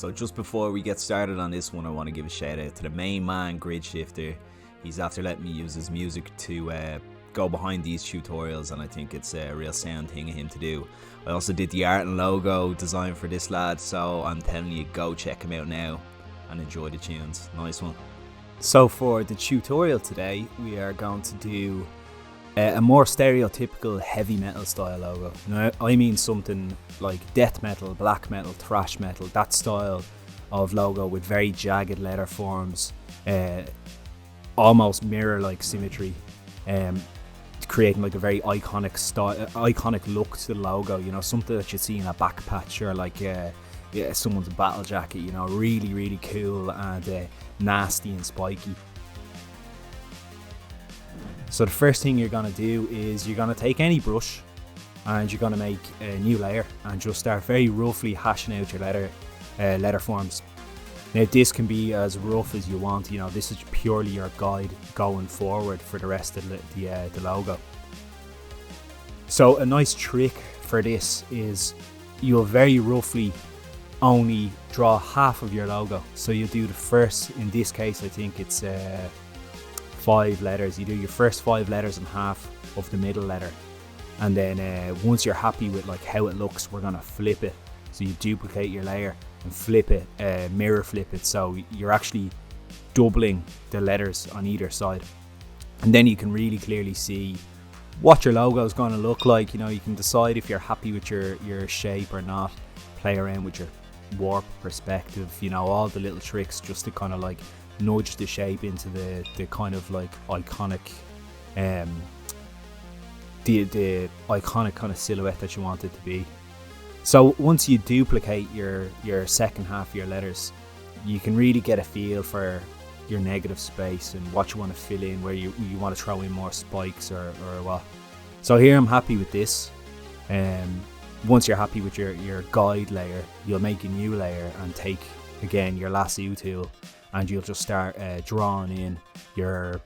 So just before we get started on this one, I want to give a shout out to the main man, Grid Shifter. He's after letting me use his music to go behind these tutorials, and I think it's a real sound thing of him to do. I also did the art and logo design for this lad, so I'm telling you, go check him out now and enjoy the tunes. Nice one. So for the tutorial today, we are going to do a more stereotypical heavy metal style logo. Now, I mean something like death metal, black metal, thrash metal, that style of logo with very jagged letter forms, almost mirror-like symmetry, creating like a very iconic style, iconic look to the logo. You know, something that you see in a back patch or like someone's battle jacket. You know, really, really cool and nasty and spiky. So the first thing you're going to do is you're going to take any brush and you're going to make a new layer and just start very roughly hashing out your letter forms. Now this can be as rough as you want, you know, this is purely your guide going forward for the rest of the logo. So a nice trick for this is you'll very roughly only draw half of your logo. So you'll do the first, in this case I think it's 5 letters. You do your first 5 letters and half of the middle letter, and then once you're happy with like how it looks, we're gonna flip it. So you duplicate your layer and flip it, mirror flip it, so you're actually doubling the letters on either side, and then you can really clearly see what your logo is going to look like. You know, you can decide if you're happy with your shape or not, play around with your warp perspective, you know, all the little tricks just to kind of like nudge the shape into the kind of like iconic the iconic kind of silhouette that you want it to be. So once you duplicate your second half of your letters, you can really get a feel for your negative space and what you want to fill in, where you want to throw in more spikes or what. So here I'm happy with this. Once you're happy with your guide layer, you'll make a new layer and take again your lasso tool, and you'll just start drawing in your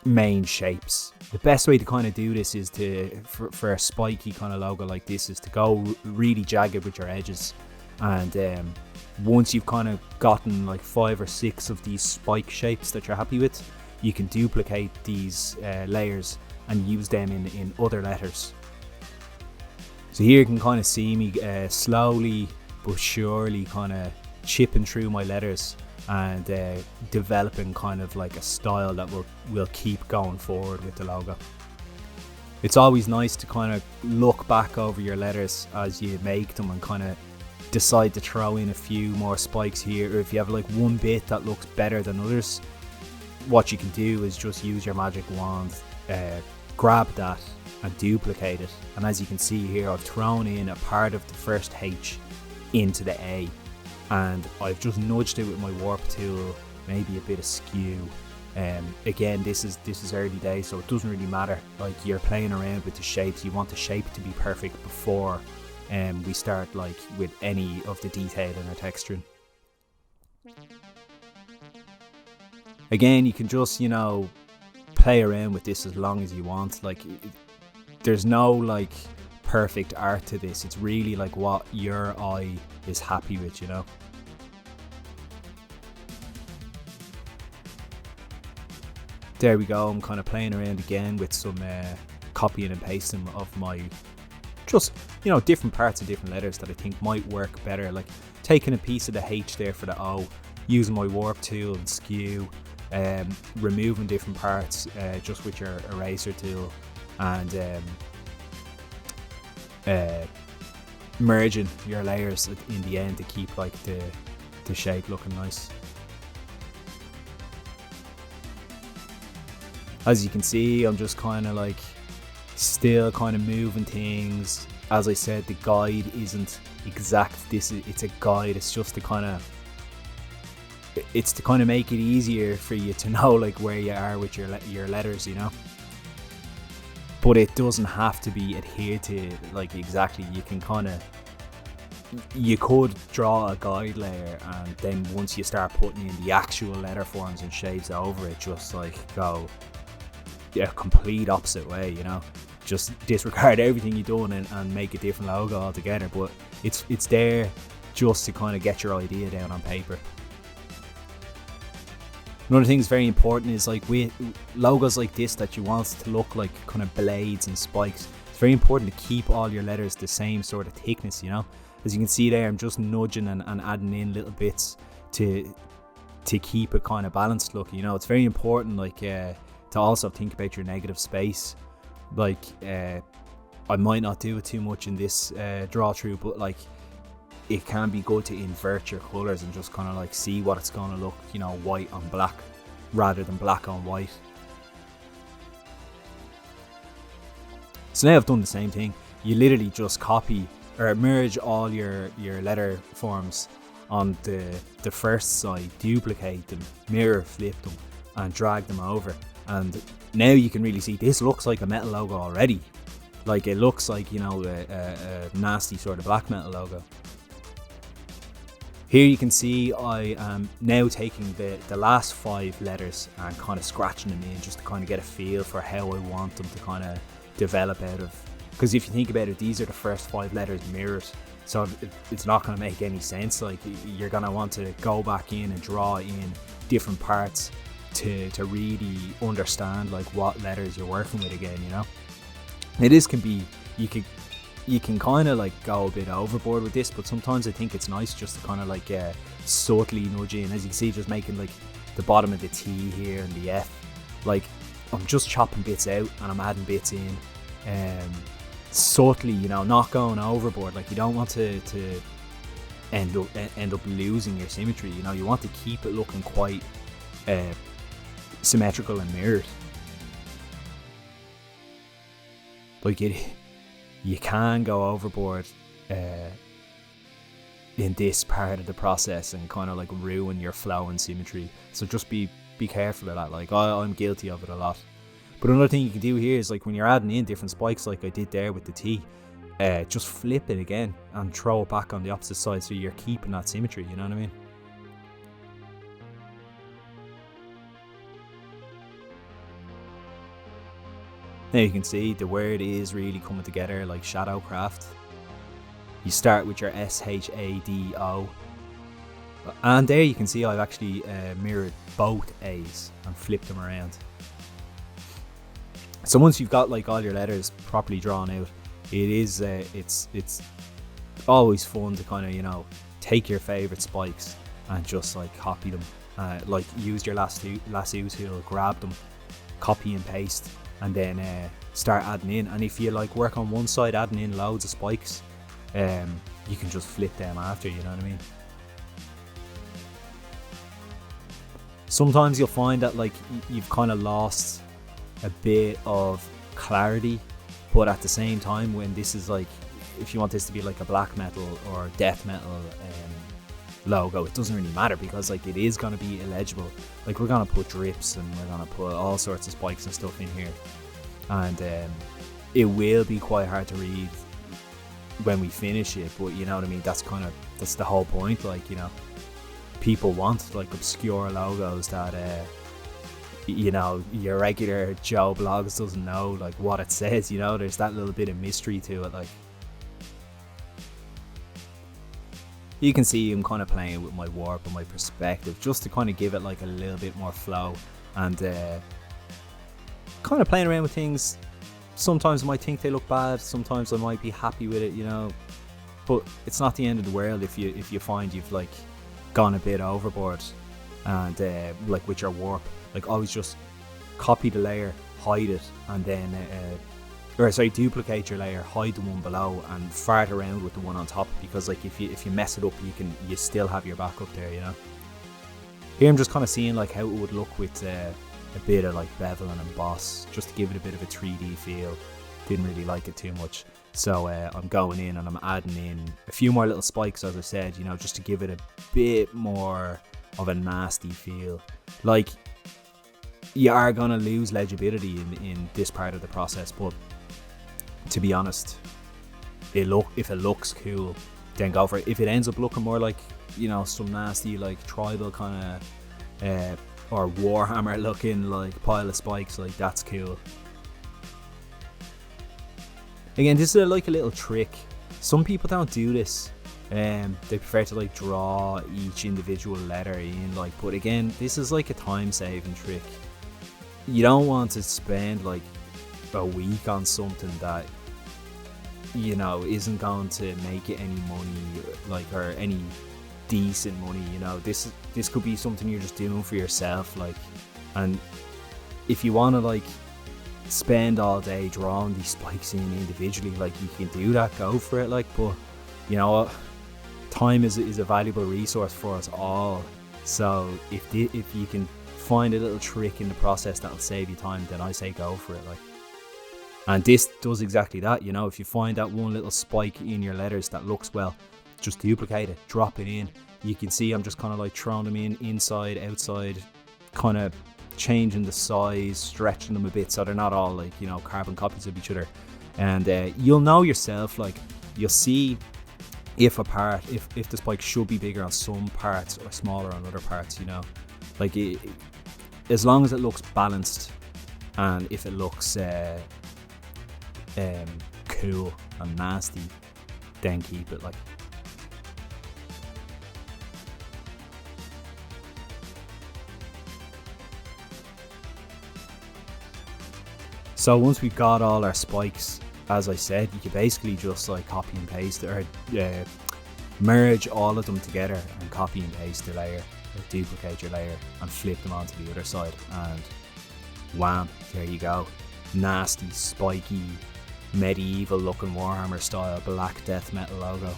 main shapes. The best way to kind of do this is for a spiky kind of logo like this, is to go really jagged with your edges, and once you've kind of gotten like 5 or 6 of these spike shapes that you're happy with, you can duplicate these layers and use them in other letters. So here you can kind of see me slowly but surely kind of chipping through my letters and developing kind of like a style that will keep going forward with the logo. It's always nice to kind of look back over your letters as you make them and kind of decide to throw in a few more spikes here, or if you have like one bit that looks better than others, what you can do is just use your magic wand, grab that and duplicate it, and as you can see here, I've thrown in a part of the first H into the A, and I've just nudged it with my warp tool, maybe a bit of skew. Again, this is early days, so it doesn't really matter. Like, you're playing around with the shapes. You want the shape to be perfect before we start like with any of the detailing or texturing. Again, you can just, you know, play around with this as long as you want. Like, there's no like perfect art to this. It's really like what your eye is happy with, you know. There we go. I'm kind of playing around again with some copying and pasting of my, just, you know, different parts of different letters that I think might work better. Like taking a piece of the H there for the O, using my warp tool and skew, removing different parts just with your eraser tool, and merging your layers in the end to keep like the shape looking nice. As you can see, I'm just kind of like still kind of moving things. As I said, the guide isn't exact. It's a guide. It's just to kind of make it easier for you to know like where you are with your letters, you know. But it doesn't have to be adhered to like exactly. You could draw a guide layer, and then once you start putting in the actual letter forms and shapes over it, just like go a complete opposite way, you know. Just disregard everything you've done and make a different logo altogether. But it's there just to kind of get your idea down on paper. Another thing that's very important is like with logos like this that you want to look like kind of blades and spikes, it's very important to keep all your letters the same sort of thickness, you know. As you can see there, I'm just nudging and adding in little bits to keep it kind of balanced look, you know. It's very important like to also think about your negative space. Like I might not do it too much in this draw through, but like it can be good to invert your colors and just kind of like see what it's going to look, you know, white on black rather than black on white. So now I've done the same thing. You literally just copy or merge all your letter forms on the first side, duplicate them, mirror flip them and drag them over, and now you can really see this looks like a metal logo already. Like it looks like, you know, a nasty sort of black metal logo. Here you can see I am now taking the last 5 letters and kind of scratching them in just to kind of get a feel for how I want them to kind of develop out of. Because if you think about it, these are the first 5 letters mirrored, so it's not going to make any sense. Like you're going to want to go back in and draw in different parts to really understand like what letters you're working with again, you know. This can be, you can kind of like go a bit overboard with this, but sometimes I think it's nice just to kind of like subtly nudge in. As you can see, just making like the bottom of the T here and the F, like I'm just chopping bits out and I'm adding bits in subtly, you know, not going overboard. Like you don't want to end up losing your symmetry, you know. You want to keep it looking quite symmetrical and mirrored. Like you can go overboard in this part of the process and kind of like ruin your flow and symmetry. So just be careful of that. Like I'm guilty of it a lot. But another thing you can do here is like when you're adding in different spikes like I did there with the T, just flip it again and throw it back on the opposite side so you're keeping that symmetry, you know what I mean? Now you can see the word is really coming together like Shadowcraft. You start with your SHADO, and there you can see I've actually mirrored both A's and flipped them around. So once you've got like all your letters properly drawn out, it is it's always fun to kind of, you know, take your favorite spikes and just like copy them. Like use your lasso tool, grab them, copy and paste, and then start adding in. And if you like work on one side adding in loads of spikes, you can just flip them after, you know what I mean? Sometimes you'll find that like you've kind of lost a bit of clarity, but at the same time, when this is like, if you want this to be like a black metal or death metal logo, it doesn't really matter, because like it is going to be illegible. Like we're going to put drips and we're going to put all sorts of spikes and stuff in here, and it will be quite hard to read when we finish it, but you know what I mean, that's the whole point. Like, you know, people want like obscure logos that you know, your regular Joe Blogs doesn't know like what it says, you know. There's that little bit of mystery to it. Like you can see I'm kind of playing with my warp and my perspective just to kind of give it like a little bit more flow, and kind of playing around with things. Sometimes I might think they look bad, sometimes I might be happy with it, you know, but it's not the end of the world if you find you've like gone a bit overboard. And like with your warp, like always just copy the layer, hide it, and then duplicate your layer, hide the one below, and fart around with the one on top, because like if you mess it up, you still have your backup there, you know. Here I'm just kind of seeing like how it would look with a bit of like bevel and emboss, just to give it a bit of a 3D feel. Didn't really like it too much, so I'm going in and I'm adding in a few more little spikes, as I said, you know, just to give it a bit more of a nasty feel. Like you are gonna lose legibility in this part of the process, but to be honest, if it looks cool, then go for it. If it ends up looking more like, you know, some nasty like tribal kind of or Warhammer looking like pile of spikes, like that's cool. Again, this is like a little trick. Some people don't do this, They prefer to like draw each individual letter in, like, but again, this is like a time saving trick. You don't want to spend like a week on something that, you know, isn't going to make it any money, like, or any decent money. You know, this could be something you're just doing for yourself, like, and if you want to like spend all day drawing these spikes in individually, like, you can do that, go for it, like, but you know what, time is a valuable resource for us all. So if you can find a little trick in the process that'll save you time, then I say go for it, like. And this does exactly that. You know, if you find that one little spike in your letters that looks well, just duplicate it, drop it in. You can see I'm just kind of like throwing them in inside, outside, kind of changing the size, stretching them a bit so they're not all like, you know, carbon copies of each other. And you'll know yourself, like, you'll see if the spike should be bigger on some parts or smaller on other parts, you know. Like, as long as it looks balanced, and if it looks cool and nasty, then keep it, like. So once we've got all our spikes, as I said, you can basically just like copy and paste, or merge all of them together and copy and paste the layer, or duplicate your layer and flip them onto the other side, and wham, there you go. Nasty, spiky, medieval looking Warhammer style black death metal logo.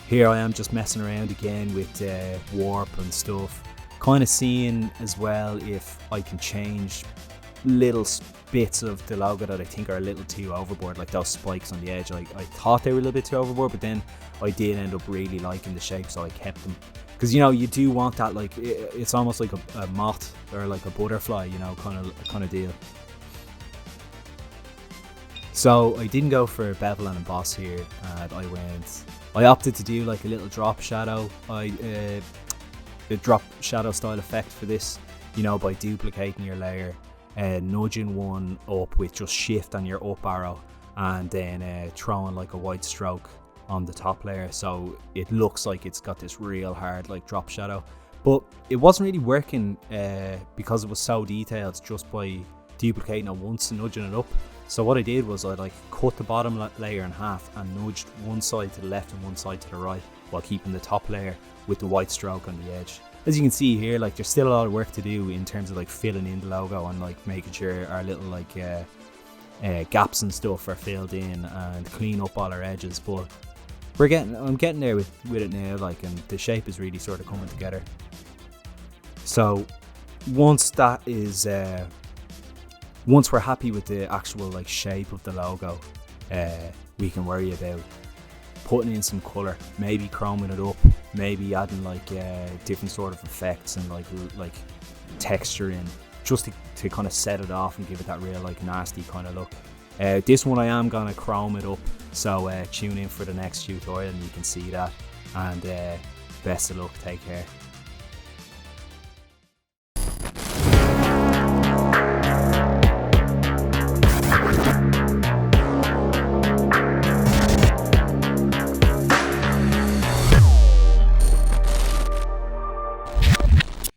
Here I am just messing around again with warp and stuff, kind of seeing as well if I can change little bits of the logo that I think are a little too overboard, like those spikes on the edge. I thought they were a little bit too overboard, but then I did end up really liking the shape, so I kept them. Because, you know, you do want that, like, it's almost like a moth or like a butterfly, you know, kind of deal. So I didn't go for bevel and emboss here, and I opted to do like a little drop shadow, a drop shadow style effect for this, you know, by duplicating your layer, nudging one up with just shift on your up arrow, and then throwing like a white stroke on the top layer, so it looks like it's got this real hard like drop shadow. But it wasn't really working because it was so detailed just by duplicating it once and nudging it up. So what I did was I like cut the bottom layer in half and nudged one side to the left and one side to the right, while keeping the top layer with the white stroke on the edge. As you can see here, like, there's still a lot of work to do in terms of like filling in the logo and like making sure our little like gaps and stuff are filled in, and clean up all our edges. But I'm getting there with it now, like, and the shape is really sort of coming together. So once that is once we're happy with the actual like shape of the logo, we can worry about putting in some color, maybe chroming it up, maybe adding like different sort of effects and like texture in, just to kind of set it off and give it that real like nasty kind of look. This one I am gonna chrome it up, so tune in for the next tutorial and you can see that. And best of luck, take care.